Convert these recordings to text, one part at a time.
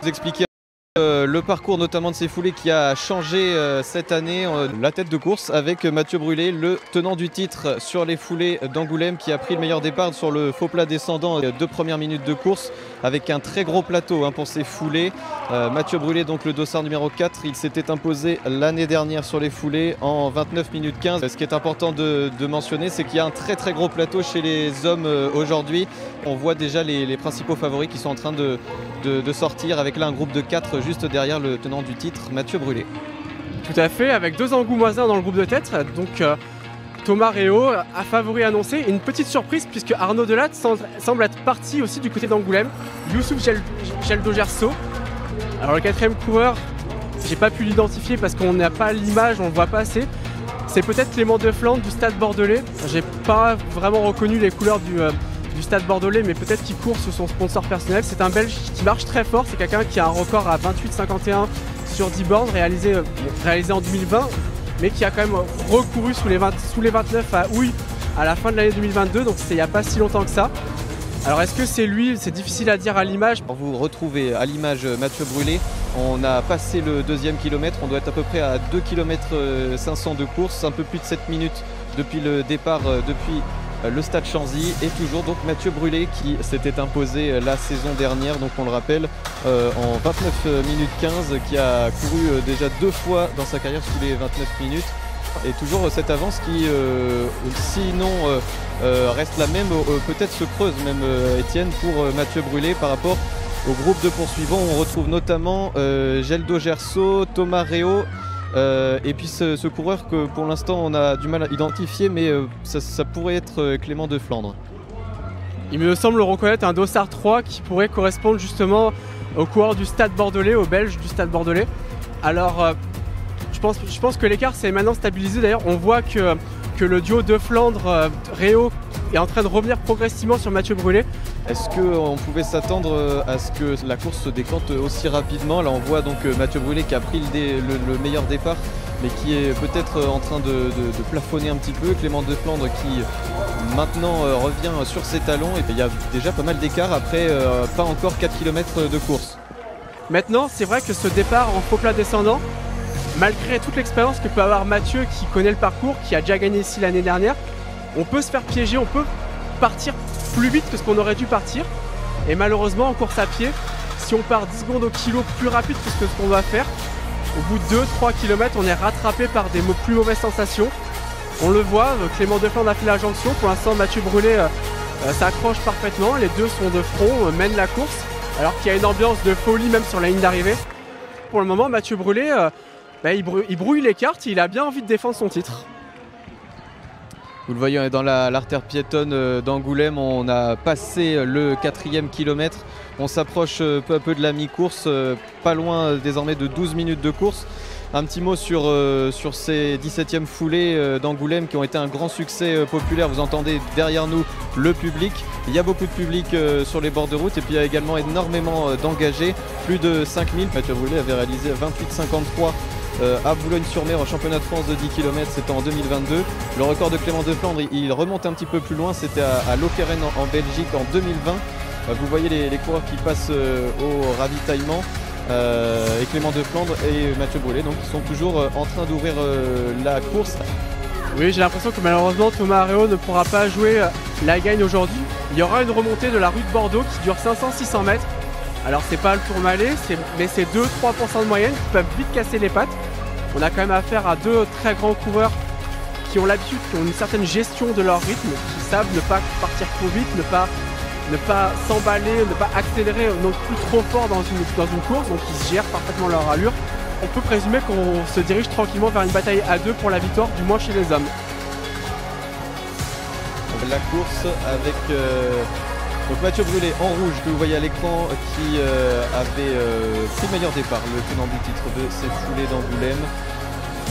vous expliquer le parcours notamment de ces foulées qui a changé cette année, la tête de course avec Mathieu Brulé, le tenant du titre sur les foulées d'Angoulême, qui a pris le meilleur départ sur le faux plat descendant, 2 premières minutes de course avec un très gros plateau pour ces foulées. Mathieu Brulé, donc le dossard numéro 4, il s'était imposé l'année dernière sur les foulées en 29 minutes 15. Ce qui est important de mentionner, c'est qu'il y a un très gros plateau chez les hommes aujourd'hui. On voit déjà les principaux favoris qui sont en train de sortir, avec là un groupe de 4 juste derrière le tenant du titre, Mathieu Brulé. Tout à fait, avec 2 angoumoisins dans le groupe de tête. Donc Thomas Réau a favori annoncé. Une petite surprise puisque Arnaud Delatte semble être parti aussi du côté d'Angoulême. Youssouf Geldo-Gerso. Alors le 4e coureur, j'ai pas pu l'identifier parce qu'on n'a pas l'image, on le voit pas assez. C'est peut-être Clément Deflandre du Stade Bordelais. J'ai pas vraiment reconnu les couleurs du Stade Bordelais, mais peut-être qu'il court sous son sponsor personnel. C'est un Belge qui marche très fort, c'est quelqu'un qui a un record à 28,51 sur 10 bornes réalisé en 2020, mais qui a quand même recouru sous les 29 à Houille à la fin de l'année 2022, donc c'était il n'y a pas si longtemps que ça. Alors est-ce que c'est lui? C'est difficile à dire à l'image. Vous retrouvez à l'image Mathieu Brulé. On a passé le 2e kilomètre, on doit être à peu près à 2 km 500 de course, un peu plus de 7 minutes depuis le départ, depuis le stade Chanzy, et toujours donc Mathieu Brulé qui s'était imposé la saison dernière, donc on le rappelle, en 29 minutes 15, qui a couru déjà 2 fois dans sa carrière sous les 29 minutes, et toujours cette avance qui sinon reste la même, peut-être se creuse même, Étienne, pour Mathieu Brulé par rapport au groupe de poursuivants. On retrouve notamment Geldo-Gerso, Thomas Réau, et puis ce coureur que pour l'instant on a du mal à identifier, mais ça pourrait être Clément Deflandre. Il me semble reconnaître un dossard 3 qui pourrait correspondre justement au coureur du Stade Bordelais, au Belge du Stade Bordelais. Alors je pense que l'écart s'est maintenant stabilisé. D'ailleurs on voit que le duo Deflandre-Réau est en train de revenir progressivement sur Mathieu Brulé. Est-ce qu'on pouvait s'attendre à ce que la course se décante aussi rapidement? Là on voit donc Mathieu Brulé qui a pris le meilleur départ, mais qui est peut-être en train de plafonner un petit peu. Clément Deflandre qui maintenant revient sur ses talons, et il y a déjà pas mal d'écart après pas encore 4 km de course. Maintenant c'est vrai que ce départ en faux plat descendant, malgré toute l'expérience que peut avoir Mathieu, qui connaît le parcours, qui a déjà gagné ici l'année dernière, on peut se faire piéger, on peut partir plus vite que ce qu'on aurait dû partir. Et malheureusement en course à pied, si on part 10 secondes au kilo plus rapide que ce qu'on doit faire, au bout de 2-3 km on est rattrapé par des plus mauvaises sensations. On le voit, Clément Deflandre a fait la jonction. Pour l'instant Mathieu Brulé s'accroche parfaitement, les deux sont de front, mènent la course, alors qu'il y a une ambiance de folie même sur la ligne d'arrivée. Pour le moment Mathieu Brulé, il brouille les cartes, il a bien envie de défendre son titre. Vous le voyez, on est dans l'artère piétonne d'Angoulême, on a passé le 4e kilomètre, on s'approche peu à peu de la mi-course, pas loin désormais de 12 minutes de course. Un petit mot sur ces 17e foulées d'Angoulême qui ont été un grand succès populaire. Vous entendez derrière nous le public. Il y a beaucoup de public sur les bords de route, et puis il y a également énormément d'engagés, plus de 5000. Mathieu Brulé avait réalisé 28,53 à Boulogne-sur-Mer au championnat de France de 10 km, c'était en 2022. Le record de Clément Deflandre, il remonte un petit peu plus loin, c'était à Lokeren en Belgique en 2020. Vous voyez les coureurs qui passent au ravitaillement, et Clément Deflandre et Mathieu Brulé, donc ils sont toujours en train d'ouvrir la course. Oui, j'ai l'impression que malheureusement Thomas Réau ne pourra pas jouer la gagne aujourd'hui. Il y aura une remontée de la rue de Bordeaux qui dure 500-600 mètres. Alors c'est pas le Tourmalet, mais c'est 2-3% de moyenne qui peuvent vite casser les pattes. On a quand même affaire à 2 très grands coureurs qui ont l'habitude, qui ont une certaine gestion de leur rythme, qui savent ne pas partir trop vite, ne pas s'emballer, ne pas accélérer non plus trop fort dans une course, donc ils gèrent parfaitement leur allure. On peut présumer qu'on se dirige tranquillement vers une bataille à 2 pour la victoire, du moins chez les hommes. La course avec donc Mathieu Brulé en rouge que vous voyez à l'écran, qui avait pris le meilleur départ, le tenant du titre de ces foulées d'Angoulême.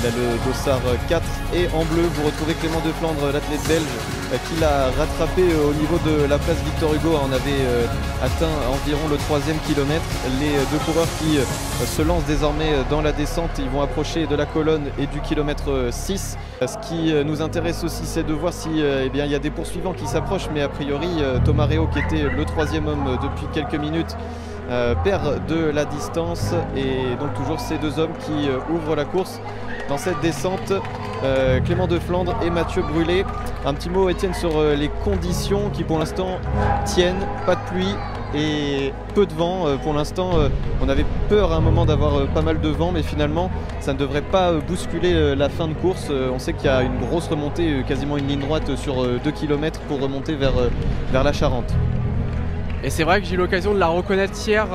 Il a le dossard 4, et en bleu vous retrouvez Clément Deflandre, l'athlète belge, qui l'a rattrapé au niveau de la place Victor Hugo. On avait atteint environ le 3e kilomètre. Les deux coureurs qui se lancent désormais dans la descente, ils vont approcher de la colonne et du kilomètre 6. Ce qui nous intéresse aussi, c'est de voir si il y a des poursuivants qui s'approchent, mais a priori Thomas Réau, qui était le 3e homme depuis quelques minutes, perd de la distance et donc toujours ces deux hommes qui ouvrent la course dans cette descente. Clément de Flandre et Mathieu Brulé. Un petit mot, Étienne, sur les conditions qui pour l'instant tiennent, pas de pluie et peu de vent. Pour l'instant, on avait peur à un moment d'avoir pas mal de vent, mais finalement ça ne devrait pas bousculer la fin de course. On sait qu'il y a une grosse remontée, quasiment une ligne droite sur 2 km pour remonter vers la Charente. Et c'est vrai que j'ai eu l'occasion de la reconnaître hier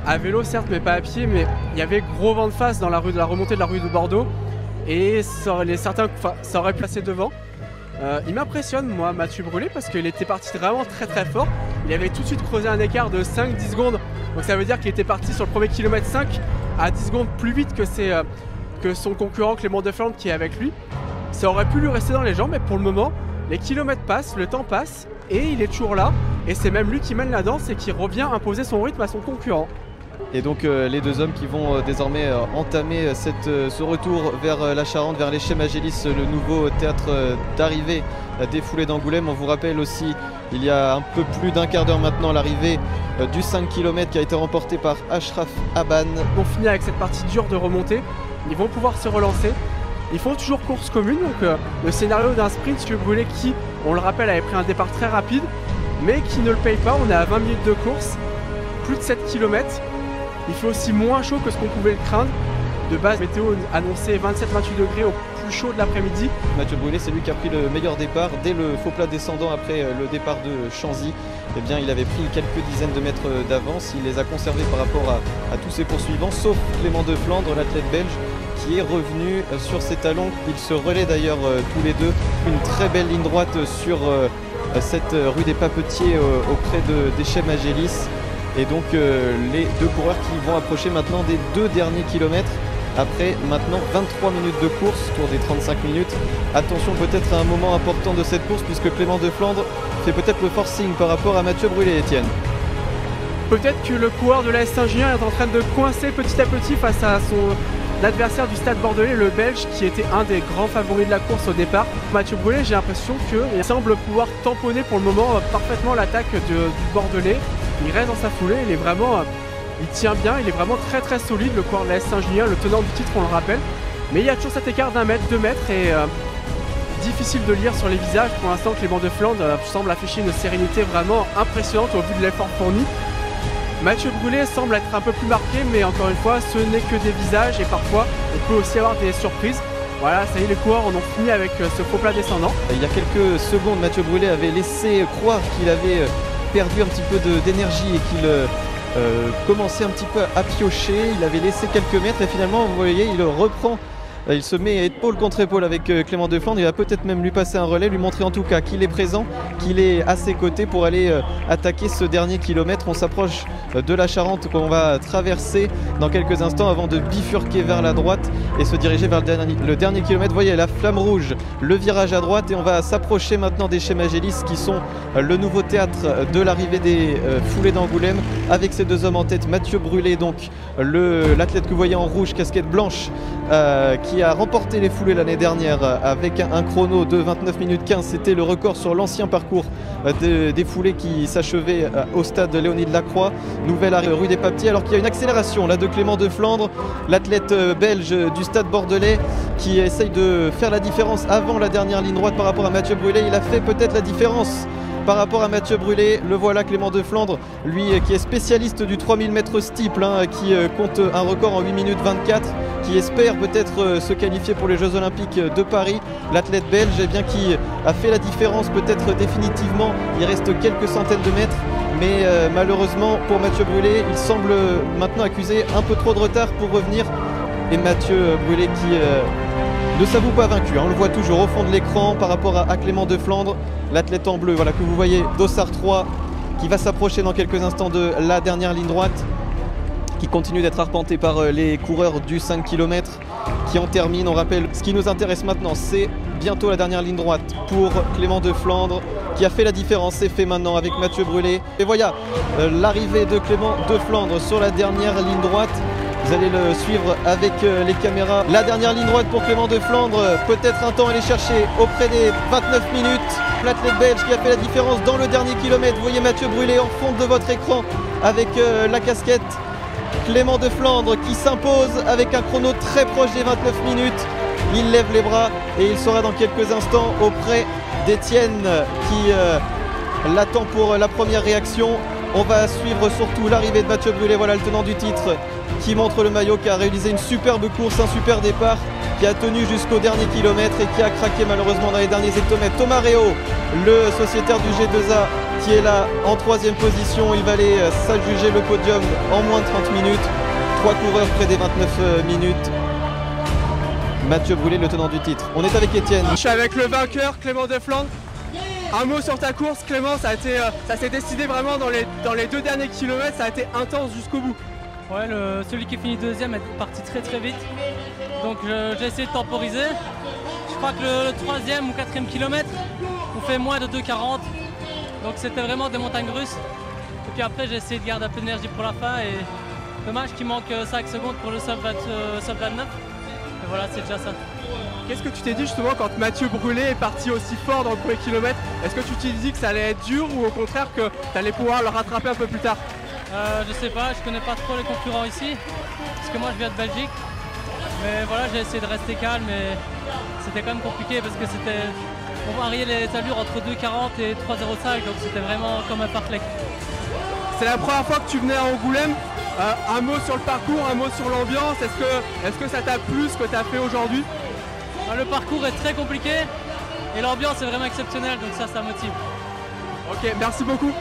à vélo certes, mais pas à pied, mais il y avait gros vent de face dans la remontée de la rue de Bordeaux et ça aurait placé devant. Il m'impressionne moi Mathieu Brulé parce qu'il était parti vraiment très fort. Il avait tout de suite creusé un écart de 5-10 secondes, donc ça veut dire qu'il était parti sur le premier kilomètre 5 à 10 secondes plus vite que son concurrent Clément de Flandre qui est avec lui. Ça aurait pu lui rester dans les jambes, mais pour le moment les kilomètres passent, le temps passe et il est toujours là. Et c'est même lui qui mène la danse et qui revient imposer son rythme à son concurrent. Et donc les deux hommes qui vont désormais entamer ce retour vers la Charente, vers l'Échelle Magélis, le nouveau théâtre d'arrivée des foulées d'Angoulême. On vous rappelle aussi, il y a un peu plus d'un quart d'heure maintenant, l'arrivée du 5 km qui a été remporté par Ashraf Aban. On finit avec cette partie dure de remontée, ils vont pouvoir se relancer. Ils font toujours course commune, donc le scénario d'un sprint, Mathieu Brulé qui, on le rappelle, avait pris un départ très rapide, mais qui ne le paye pas. On est à 20 minutes de course, plus de 7 km. Il fait aussi moins chaud que ce qu'on pouvait le craindre. De base, météo annonçait 27-28 degrés au plus chaud de l'après-midi. Mathieu Brulé, c'est lui qui a pris le meilleur départ dès le faux plat descendant après le départ de Chanzy. Eh bien, il avait pris quelques dizaines de mètres d'avance. Il les a conservés par rapport à tous ses poursuivants, sauf Clément de Flandre, l'athlète belge, qui est revenu sur ses talons. Ils se relaient d'ailleurs tous les deux. Une très belle ligne droite sur cette rue des Papetiers auprès d'Échelle Magélis. Et donc les deux coureurs qui vont approcher maintenant des 2 derniers kilomètres après maintenant 23 minutes de course, tour des 35 minutes. Attention peut-être à un moment important de cette course puisque Clément de Flandre fait peut-être le forcing par rapport à Mathieu Brulé, Étienne. Peut-être que le coureur de l'AS Saint-Junien est en train de coincer petit à petit face à l'adversaire du Stade Bordelais, le Belge, qui était un des grands favoris de la course au départ. Mathieu Brulé, j'ai l'impression qu'il semble pouvoir tamponner pour le moment parfaitement l'attaque du Bordelais. Il reste dans sa foulée, il tient bien, il est vraiment très solide, le coureur de l'AS Saint-Junien, le tenant du titre, on le rappelle. Mais il y a toujours cet écart d'1 mètre, 2 mètres et difficile de lire sur les visages. Pour l'instant, Clément de Flandre semble afficher une sérénité vraiment impressionnante au vu de l'effort fourni. Mathieu Brulé semble être un peu plus marqué, mais encore une fois, ce n'est que des visages et parfois, on peut aussi avoir des surprises. Voilà, ça y est, les coureurs en ont fini avec ce faux plat descendant. Il y a quelques secondes, Mathieu Brulé avait laissé croire qu'il avait perdu un petit peu d'énergie et qu'il commençait un petit peu à piocher. Il avait laissé quelques mètres et finalement, vous voyez, il reprend. Il se met épaule contre épaule avec Clément de Flandre. Il va peut-être même lui passer un relais, lui montrer en tout cas qu'il est présent, qu'il est à ses côtés pour aller attaquer ce dernier kilomètre. On s'approche de la Charente qu'on va traverser dans quelques instants avant de bifurquer vers la droite et se diriger vers le dernier kilomètre. Vous voyez la flamme rouge, le virage à droite et on va s'approcher maintenant d'Échelle Magélis qui sont le nouveau théâtre de l'arrivée des foulées d'Angoulême avec ces deux hommes en tête. Mathieu Brulé, donc l'athlète que vous voyez en rouge, casquette blanche, qui a remporté les foulées l'année dernière avec un chrono de 29 minutes 15. C'était le record sur l'ancien parcours des foulées qui s'achevait au stade Léonide Lacroix. Nouvelle arrêt rue des Papetiers, alors qu'il y a une accélération là de Clément de Flandre, l'athlète belge du stade bordelais qui essaye de faire la différence avant la dernière ligne droite par rapport à Mathieu Brulé. Il a fait peut-être la différence par rapport à Mathieu Brulé. Le voilà, Clément de Flandre, lui qui est spécialiste du 3000 mètres steeple, qui compte un record en 8 minutes 24, qui espère peut-être se qualifier pour les Jeux Olympiques de Paris. L'athlète belge qui a fait la différence peut-être définitivement. Il reste quelques centaines de mètres, mais malheureusement pour Mathieu Brulé, il semble maintenant accuser un peu trop de retard pour revenir. Et Mathieu Brulé qui ne s'avoue pas vaincu, on le voit toujours au fond de l'écran par rapport à Clément de Flandre, l'athlète en bleu, voilà, que vous voyez, Dossard 3, qui va s'approcher dans quelques instants de la dernière ligne droite, qui continue d'être arpenté par les coureurs du 5 km qui en terminent. On rappelle, ce qui nous intéresse maintenant, c'est bientôt la dernière ligne droite pour Clément de Flandre, qui a fait la différence. C'est fait maintenant avec Mathieu Brulé. Et voilà l'arrivée de Clément de Flandre sur la dernière ligne droite. Vous allez le suivre avec les caméras. La dernière ligne droite pour Clément de Flandre. Peut-être un temps à aller chercher auprès des 29 minutes. L'athlète belge qui a fait la différence dans le dernier kilomètre. Vous voyez Mathieu Brulé en fond de votre écran avec la casquette. Clément de Flandre qui s'impose avec un chrono très proche des 29 minutes. Il lève les bras et il sera dans quelques instants auprès d'Étienne qui l'attend pour la première réaction. On va suivre surtout l'arrivée de Mathieu Brulé, voilà le tenant du titre qui montre le maillot, qui a réalisé une superbe course, un super départ, qui a tenu jusqu'au dernier kilomètre et qui a craqué malheureusement dans les derniers hectomètres. Thomas Réau, le sociétaire du G2A, qui est là en 3e position. Il va aller s'adjuger le podium en moins de 30 minutes. 3 coureurs près des 29 minutes. Mathieu Brulé, le tenant du titre. On est avec Étienne. Je suis avec le vainqueur, Clément de Flandre. Un mot sur ta course, Clément, ça s'est décidé vraiment dans les 2 derniers kilomètres, ça a été intense jusqu'au bout. Ouais, celui qui finit 2e est parti très vite, donc j'ai essayé de temporiser. Je crois que le 3e ou 4e kilomètre, on fait moins de 2,40, donc c'était vraiment des montagnes russes. Et puis après j'ai essayé de garder un peu d'énergie pour la fin et dommage qu'il manque 5 secondes pour le sub 29. Et voilà, c'est déjà ça. Qu'est-ce que tu t'es dit justement quand Mathieu Brulé est parti aussi fort dans le premier kilomètre? Est-ce que tu t'es dit que ça allait être dur ou au contraire que tu allais pouvoir le rattraper un peu plus tard? Je sais pas, je connais pas trop les concurrents ici, parce que moi je viens de Belgique. Mais voilà, j'ai essayé de rester calme et c'était quand même compliqué parce que on variait les allures entre 2,40 et 3,05, donc c'était vraiment comme un fartlek. C'est la première fois que tu venais à Angoulême. Un mot sur le parcours, un mot sur l'ambiance. Est-ce que ça t'a plu ce que tu as fait aujourd'hui? Le parcours est très compliqué et l'ambiance est vraiment exceptionnelle, donc ça motive. Ok, merci beaucoup.